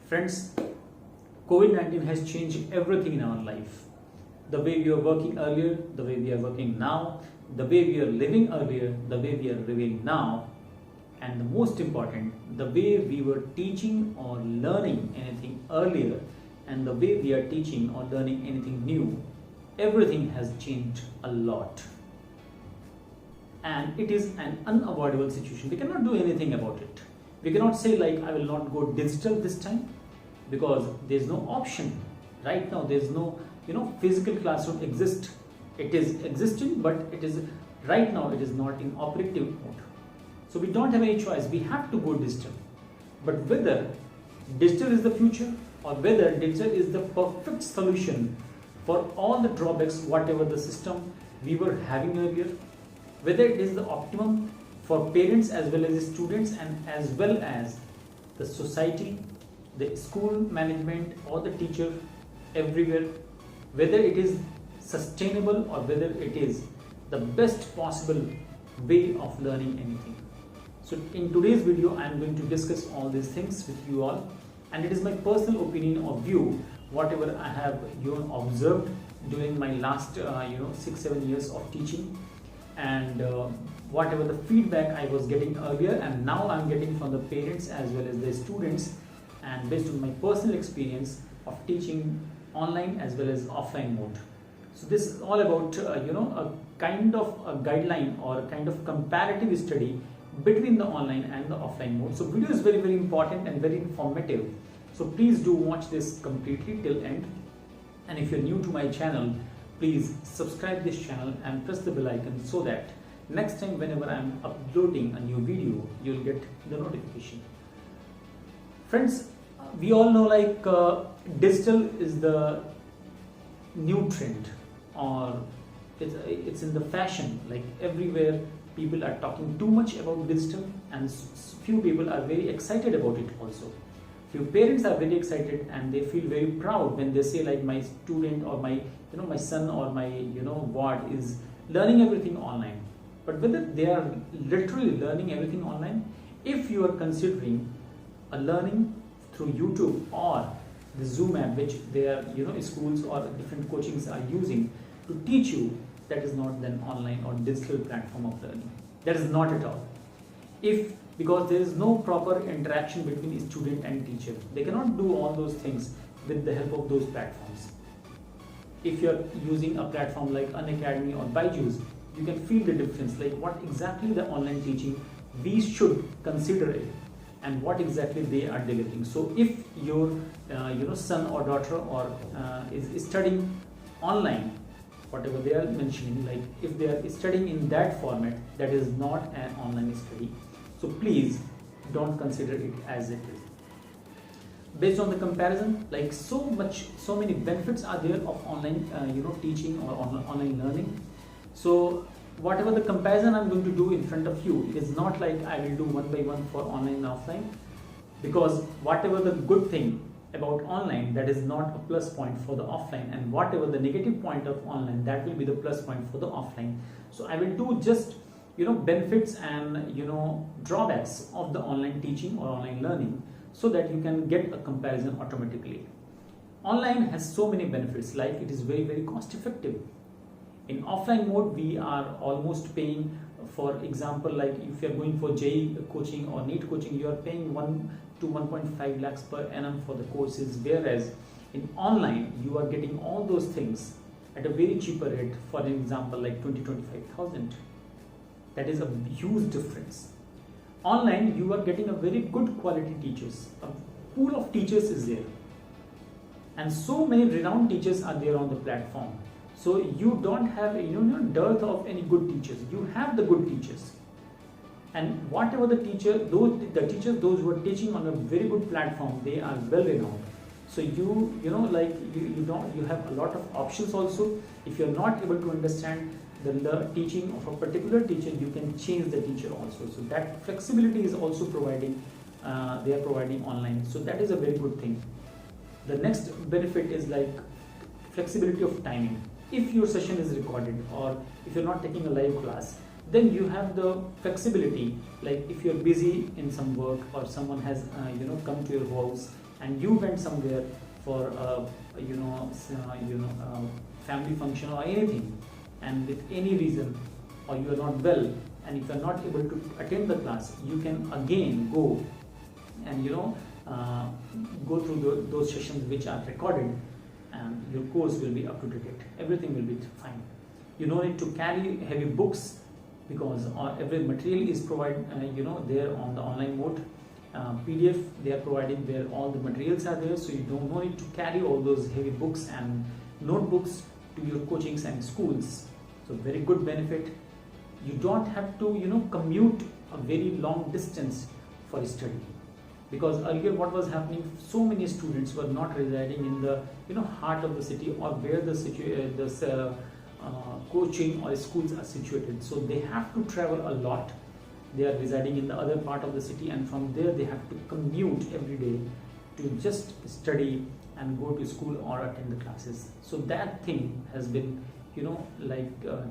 Friends, COVID-19 has changed everything in our life. The way we were working earlier, the way we are working now, the way we are living earlier, the way we are living now, and the most important, the way we were teaching or learning anything earlier and the way we are teaching or learning anything new, everything has changed a lot. And it is an unavoidable situation. We cannot do anything about it. We cannot say like, I will not go digital this time, because there is no option. Right now there is no physical classroom exist. It is existing, but it is right now it is not in operative mode. So we don't have any choice. We have to go digital. But whether digital is the future or whether digital is the perfect solution for all the drawbacks, whatever the system we were having earlier, whether it is the optimum for parents as well as the students and as well as the society, the school management or the teacher everywhere, whether it is sustainable or whether it is the best possible way of learning anything. So in today's video I am going to discuss all these things with you all, and it is my personal opinion or view, whatever I have observed during my last 6-7 years of teaching, and whatever the feedback I was getting earlier and now I am getting from the parents as well as the students, and based on my personal experience of teaching online as well as offline mode. So this is all about a kind of a guideline or a kind of comparative study between the online and the offline mode. So video is very important and very informative. So please do watch this completely till end. And if you're new to my channel, please subscribe this channel and press the bell icon so that next time whenever I'm uploading a new video, you'll get the notification. Friends, we all know like digital is the new trend, or it's in the fashion. Like everywhere people are talking too much about digital, and few people are very excited about it also. Few parents are very excited and they feel very proud when they say like my student or my my son or my ward is learning everything online. But whether they are literally learning everything online, if you are considering a learning through YouTube or the Zoom app, which their schools or different coachings are using to teach you, that is not then online or digital platform of learning. That is not at all. Because there is no proper interaction between student and teacher, they cannot do all those things with the help of those platforms. If you are using a platform like Unacademy or Byju's, you can feel the difference, like what exactly the online teaching we should consider it and what exactly they are delivering. So if your son or daughter or is studying online, whatever they are mentioning, like if they are studying in that format, that is not an online study. So please don't consider it as it is. Based on the comparison, like so many benefits are there of online teaching or online learning. So whatever the comparison I'm going to do in front of you, it is not like I will do one by one for online and offline, because whatever the good thing about online, that is not a plus point for the offline, and whatever the negative point of online, that will be the plus point for the offline. So I will do just benefits and drawbacks of the online teaching or online learning, so that you can get a comparison automatically. Online has so many benefits, like it is very cost effective. In offline mode, we are almost paying, for example, like if you are going for JEE coaching or NEET coaching, you are paying 1 to 1.5 lakhs per annum for the courses, whereas in online you are getting all those things at a very cheaper rate, for example like 20-25,000. That is a huge difference. Online you are getting a very good quality teachers, a pool of teachers is there, and so many renowned teachers are there on the platform. So you don't have dearth of any good teachers. You have the good teachers, and whatever the teachers those who are teaching on a very good platform, they are well renowned. So you have a lot of options also. If you are not able to understand the teaching of a particular teacher, you can change the teacher also. So that flexibility is also providing. They are providing online. So that is a very good thing. The next benefit is like flexibility of timing. If your session is recorded or if you're not taking a live class, then you have the flexibility. Like if you're busy in some work or someone has come to your house and you went somewhere for family function or anything, and with any reason, or you are not well, and if you are not able to attend the class, you can again go and go through those sessions which are recorded, and your course will be up to date. Everything will be fine. You don't need to carry heavy books, because every material is provided there on the online mode. PDF they are providing where all the materials are there, so you don't need to carry all those heavy books and notebooks to your coachings and schools. So very good benefit. You don't have to commute a very long distance for study, because earlier what was happening, so many students were not residing in the heart of the city, or where the coaching or schools are situated. So they have to travel a lot. They are residing in the other part of the city, and from there they have to commute every day to just study and go to school or attend the classes. So that thing has been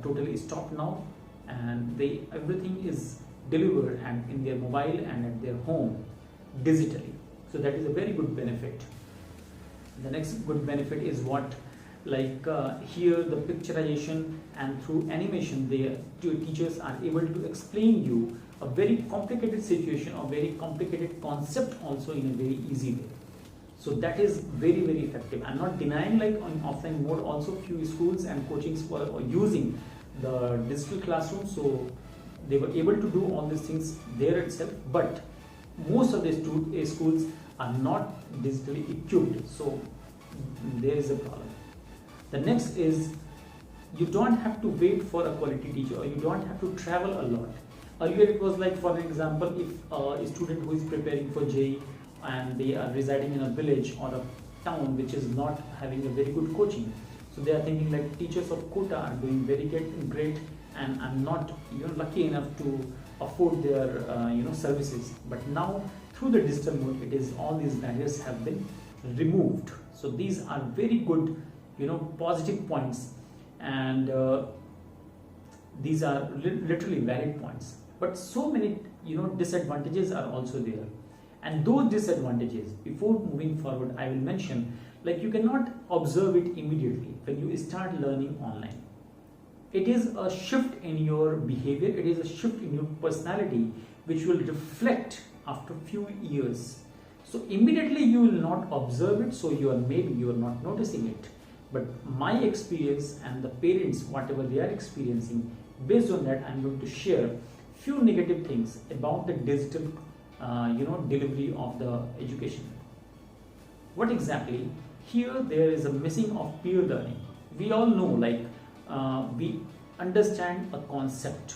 totally stopped now, and everything is delivered and in their mobile and at their home digitally. So that is a very good benefit. The next good benefit is what, here the picturization, and through animation the teachers are able to explain you a very complicated situation or very complicated concept also in a very easy way. So that is very, very effective. I'm not denying, on offline mode also few schools and coachings were using the digital classroom, so they were able to do all these things there itself, but most of the schools are not digitally equipped, so there is a problem. The next is, you don't have to wait for a quality teacher, or you don't have to travel a lot. Earlier it was like, for example, if a student who is preparing for JEE and they are residing in a village or a town which is not having a very good coaching, so they are thinking like, teachers of Kota are doing very great, and I'm not lucky enough to afford their services. But now through the digital mode, it is all these barriers have been removed. So these are very good positive points, and these are literally valid points. But so many disadvantages are also there, and those disadvantages, before moving forward, I will mention, you cannot observe it immediately when you start learning online. It is a shift in your behavior, it is a shift in your personality, which will reflect after few years. So immediately you will not observe it, so maybe you are not noticing it. But my experience and the parents, whatever they are experiencing, based on that, I am going to share few negative things about the digital delivery of the education. What exactly? Here there is a missing of peer learning. We all know, we understand a concept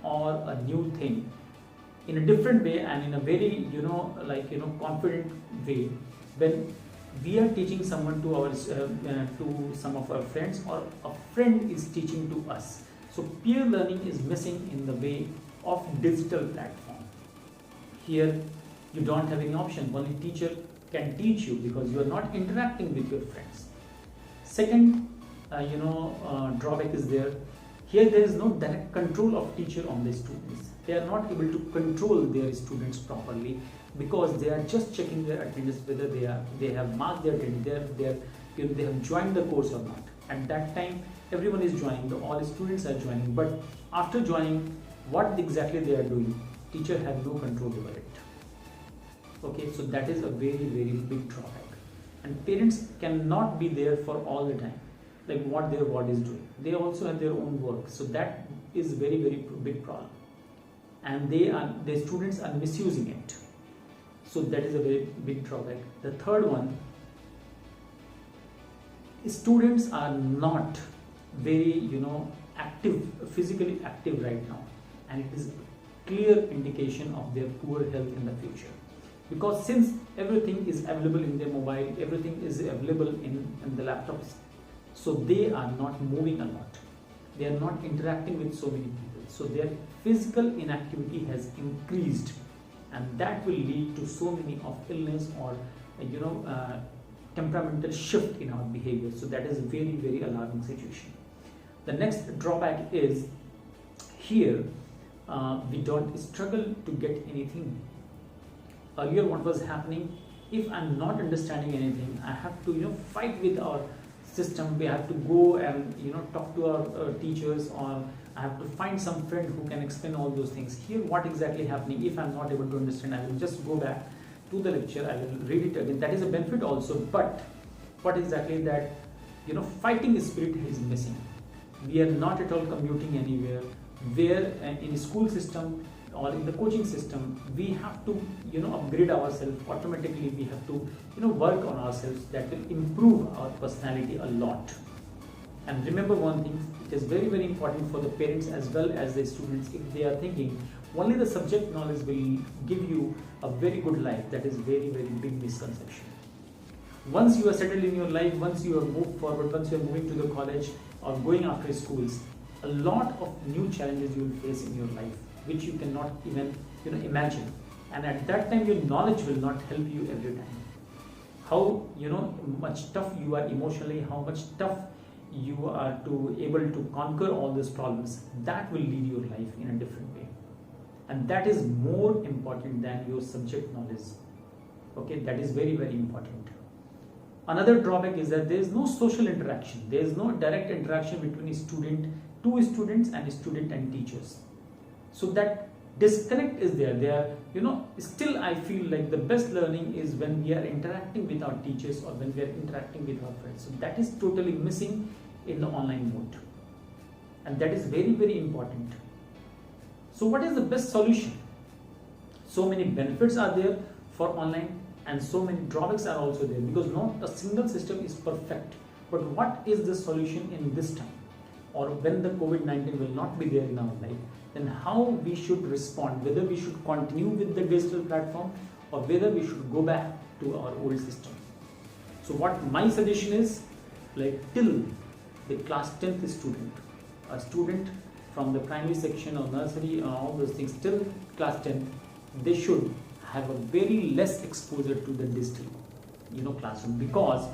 or a new thing in a different way and in a very confident way when we are teaching someone to some of our friends, or a friend is teaching to us. So peer learning is missing in the way of digital platform. Here you don't have any option. Only teacher can teach you, because you are not interacting with your friends. Second drawback is there. Here there is no direct control of teacher on the students. They are not able to control their students properly, because they are just checking their attendance, whether they have marked their attendance, they have joined the course or not. At that time, everyone is joining, all students are joining, but after joining, what exactly they are doing, teacher has no control over it. Okay, so that is a very, very big drawback, and parents cannot be there for all the time, what their ward is doing. They also have their own work, so that is very, very big problem, and the students are misusing it. So that is a very big drawback. The third one, students are not very active, physically active right now, and it is a clear indication of their poor health in the future, because since everything is available in their mobile, everything is available in the laptops, so they are not moving a lot, they are not interacting with so many people, so their physical inactivity has increased, and that will lead to so many of illness or temperamental shift in our behavior. So that is a very, very alarming situation. The next drawback is, here we don't struggle to get anything. Earlier what was happening, If I'm not understanding anything, I have to fight with our system. We have to go and talk to our teachers, or I have to find some friend who can explain all those things. Here what exactly happening, if I'm not able to understand, I will just go back to the lecture, I will read it again. That is a benefit also, but what exactly that fighting spirit is missing. We are not at all commuting anywhere, where in a school system or in the coaching system we have to upgrade ourselves automatically. We have to work on ourselves. That will improve our personality a lot. And remember one thing, it is very very important for the parents as well as the students. If they are thinking only the subject knowledge will give you a very good life, that is very very big misconception. Once you are settled in your life, once you have moved forward, once you are moving to the college or going after schools, a lot of new challenges you will face in your life, which you cannot even imagine. And at that time your knowledge will not help you every time. How much tough you are emotionally, how much tough you are to able to conquer all these problems, that will lead your life in a different way. And that is more important than your subject knowledge. Okay, that is very very important. Another drawback is that there is no social interaction. There is no direct interaction between two students and student and teachers. So that disconnect is there. Still I feel like the best learning is when we are interacting with our teachers or when we are interacting with our friends. So that is totally missing in the online mode. And that is very very important. So what is the best solution? So many benefits are there for online, and so many drawbacks are also there, because not a single system is perfect. But what is the solution in this time, or when the COVID-19 will not be there in our life? Then how we should respond, whether we should continue with the digital platform or whether we should go back to our old system. So what my suggestion is, like till the class 10th student, a student from the primary section or nursery or all those things till class 10th, they should have a very less exposure to the digital classroom. Because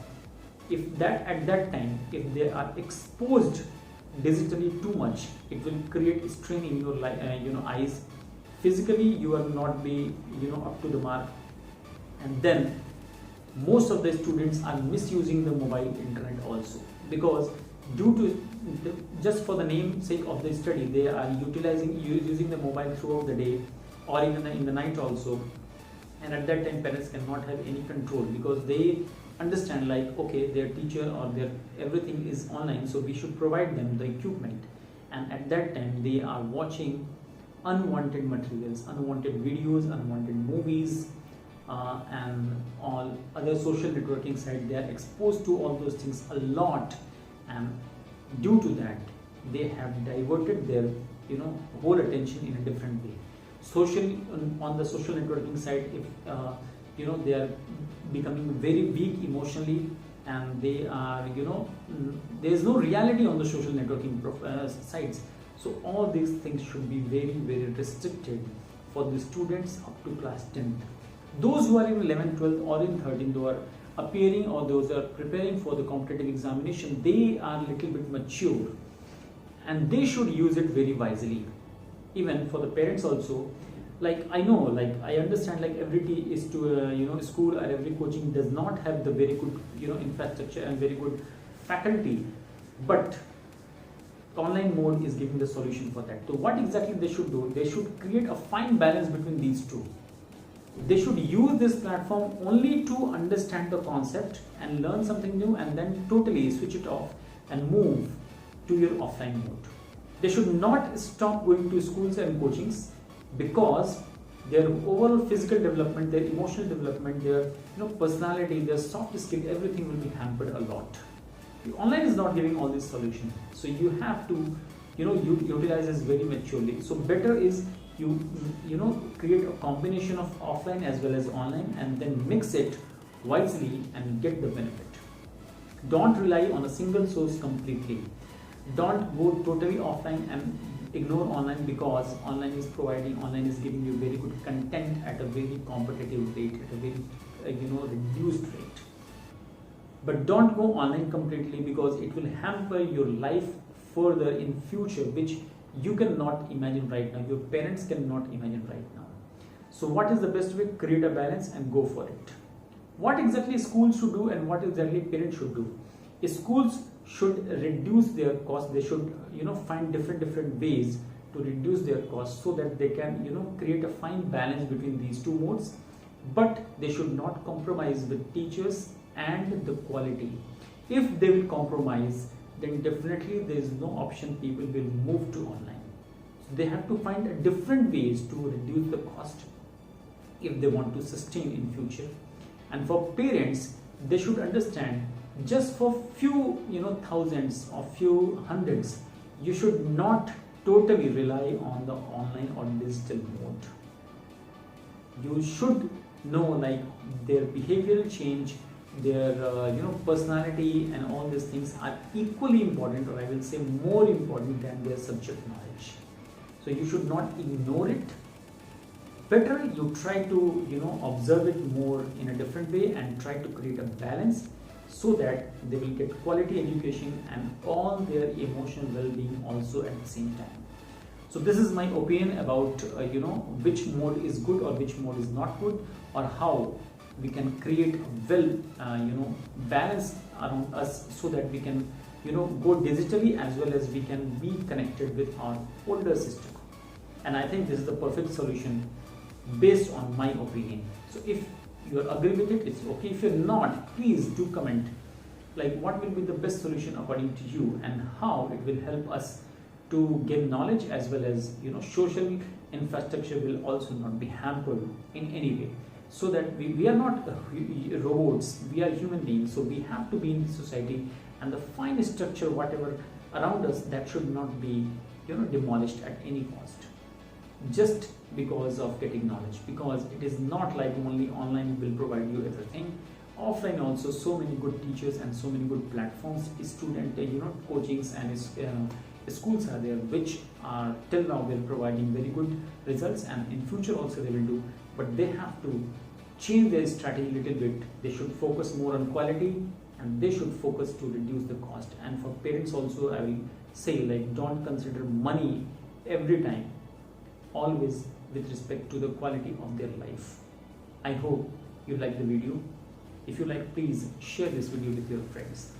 if that at that time, if they are exposed digitally too much, it will create strain in your eyes. Physically you will not be up to the mark, and then most of the students are misusing the mobile internet also, because due to just for the namesake of the study, they are using the mobile throughout the day or even in the night also. And at that time parents cannot have any control, because they understand like, okay, their teacher or their everything is online, so we should provide them the equipment. And at that time they are watching unwanted materials, unwanted videos, unwanted movies, and all other social networking sites. They are exposed to all those things a lot, and due to that they have diverted their whole attention in a different way. On the social networking side, if they are becoming very weak emotionally, and they are there is no reality on the social networking sites. So all these things should be very very restricted for the students up to class 10th. Those who are in 11th, 12th or in 13th, who are appearing or those are preparing for the competitive examination, they are a little bit mature and they should use it very wisely. Even for the parents also, like I know, like I understand, like every school or every coaching does not have the very good infrastructure and very good faculty, but online mode is giving the solution for that. So what exactly they should do? They should create a fine balance between these two. They should use this platform only to understand the concept and learn something new, and then totally switch it off and move to your offline mode. They should not stop going to schools and coachings, because their overall physical development, their emotional development, their personality, their soft skill, everything will be hampered a lot. The online is not giving all these solutions, so you have to utilize this very maturely. So better is you create a combination of offline as well as online, and then mix it wisely and get the benefit. Don't rely on a single source completely. Don't go totally offline and ignore online, because online is giving you very good content at a very competitive rate, at a very reduced rate. But don't go online completely, because it will hamper your life further in future, which you cannot imagine right now, your parents cannot imagine right now. So what is the best way? Create a balance and go for it. What exactly schools should do and what exactly parents should do? Schools should reduce their cost. They should find different ways to reduce their cost so that they can create a fine balance between these two modes, but they should not compromise with teachers and the quality. If they will compromise, then definitely there is no option, people will move to online. So they have to find different ways to reduce the cost if they want to sustain in future. And for parents, they should understand, just for few thousands or few hundreds, you should not totally rely on the online or digital mode. You should know like their behavioral change, their personality and all these things are equally important, or I will say more important than their subject knowledge. So you should not ignore it. Better you try to observe it more in a different way and try to create a balance so that they will get quality education and all their emotional well-being also at the same time. So this is my opinion about which mode is good or which mode is not good, or how we can create well balance around us so that we can go digitally as well as we can be connected with our older sister. And I think this is the perfect solution based on my opinion. So if you are agree with it, it's okay. If you're not, please do comment like what will be the best solution according to you and how it will help us to gain knowledge, as well as social infrastructure will also not be hampered in any way, so that we are not robots, we are human beings. So we have to be in society, and the fine structure whatever around us, that should not be demolished at any cost just because of getting knowledge. Because it is not like only online will provide you everything. Offline also, so many good teachers and so many good platforms, student coachings and schools are there, which are till now they're providing very good results, and in future also they will do. But they have to change their strategy a little bit. They should focus more on quality, and they should focus to reduce the cost. And for parents also, I will say like, don't consider money every time, always with respect to the quality of their life. I hope you like the video. If you like, please share this video with your friends.